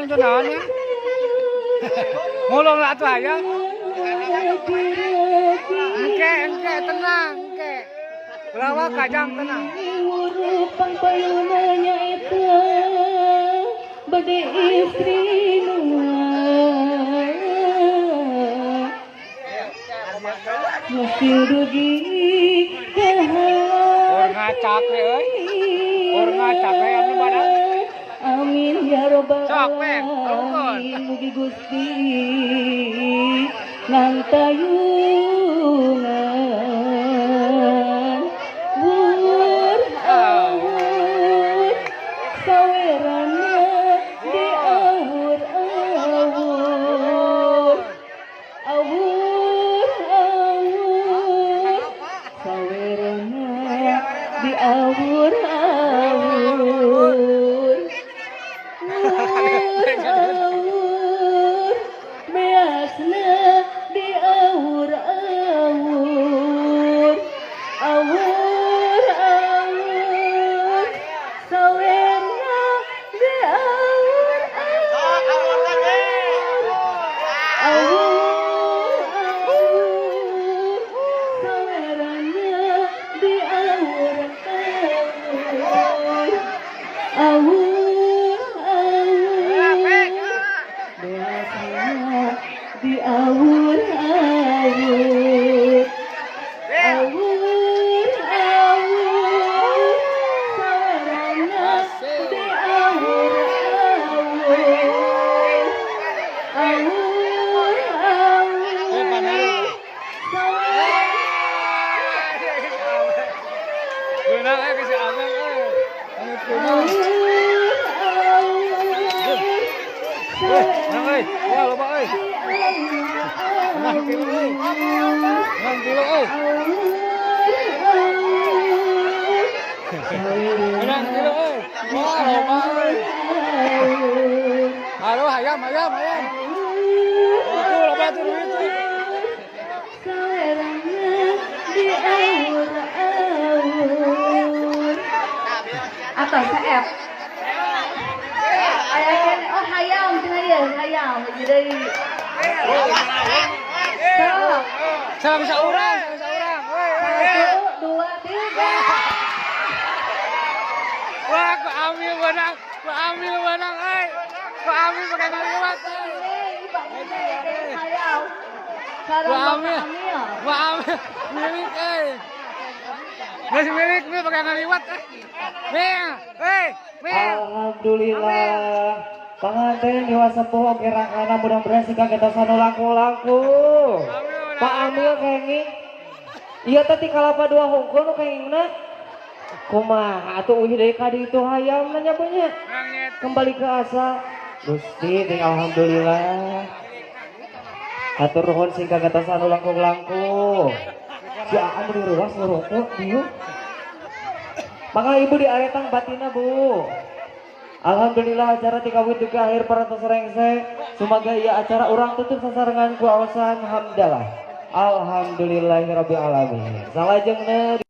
itu naonnya. Ngulung lah tuh aja. Engke, tenang, engke. Belawa kajang tenang. Urupang payunanya itu bade istri masih rugi Or ngacak we euy. Or ngacak we anu badan. Amin ya robbal Sok, Peng, alamin mugi Gusti ngantayungan wur awur sawerana di awur awur awur awur sawerana di awur awur awur beasna di awur awur awur awur sawerna di awur awur awur awur sawerna di awur awur awur di awur awur awur awur sawerana di awur awur awur awur Beunang geus abang euy. Nang euy, ya loba euy. Nang tilu euy. Nang tilu euy. Nang tilu euy. Wah, loba euy. Halo, hayam. Itu loba tuh itu. Sawerana di awur awur atau saep ayah oh hayam cenah ieu hayam jadi Salah bisa urang. satu dua tiga Wah, ku ambil benang euy. Ku ambil pakai ngaliwat euy. hayam Ku ambil milik euy. Geus milik mi pakai ngaliwat euy. Alhamdulillah pengantin dewa sepuh oke rangkana mudah-mudahan si kita sanu langkung-langkung Pak Amil kengi iya tadi kalapa dua hongkol nu kengingna kumaha atuh uih deui ka ditu hayam nanya banyak kembali ke asal Gusti ting alhamdulillah atur nuhun sing kita sanu langkung-langkung si Aam di ruas ngerokok dieu maka ibu diaretang batina bu. Alhamdulillah acara tikawit duka akhir para terserengse. Semoga ia acara orang tutup sasarangan ku awasan hamdalah. Alhamdulillahirabbil alamin. Salajengna